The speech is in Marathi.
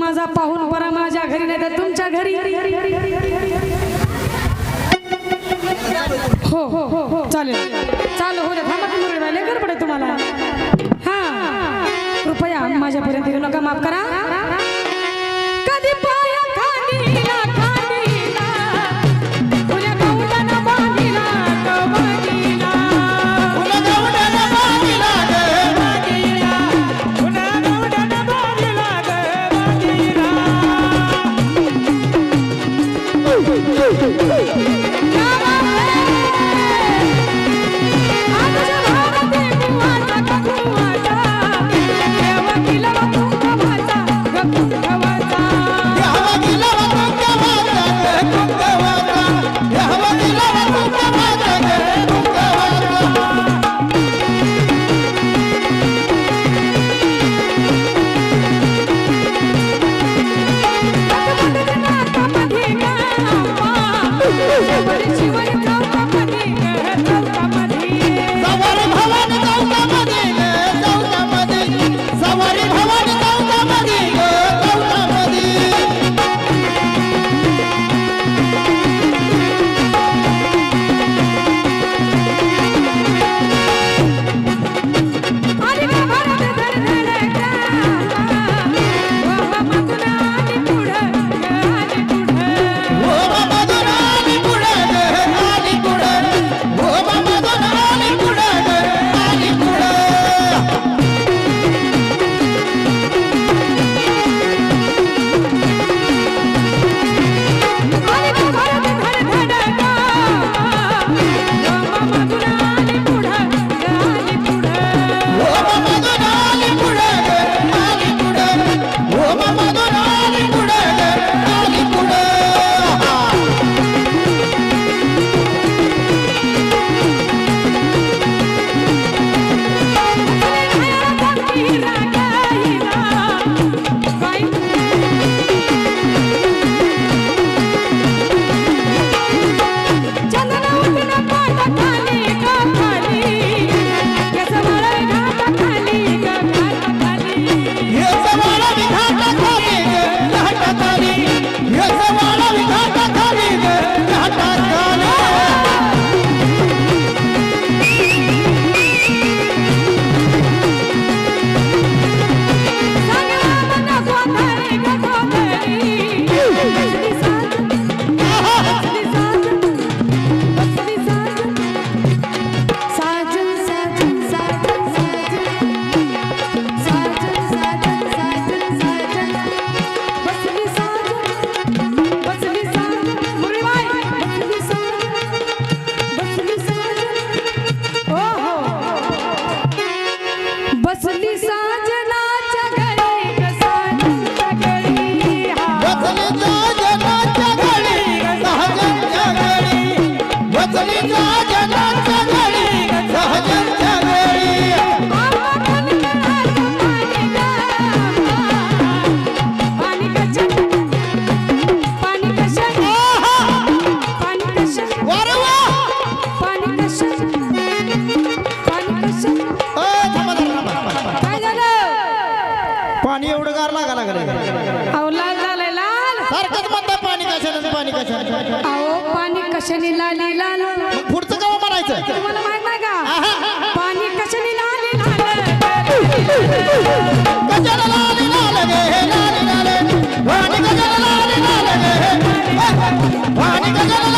माझा पाहून परा माझ्या घरी नाही तर तुमच्या घरी हो हो हो हो चालेल चालू हो थांबा तुम्ही राहिले गडबड आहे तुम्हाला हां कृपया माझ्यापर्यंत येऊ नका माफ करा कधी पाया खांदीला खांदीला तुझ्या गवंडाना बांधीला बांधीला तुझ्या गवंडाना बांधीला बांधीला तुझ्या गवंडाना बांधीला पाणी एवढं गार लागा लागलं अहो लाल झालंय लाल सारखंच म्हणता पाणी कशाने अहो पाणी कशाने लाली लाल पुढचं का म्हणायचं तुम्हाला माहित नाही का पाणी कशाने लाली लाल कशाला लाली लाल गे लाली लाल पाणी कशाला लाली लाल गे पाणी कशाला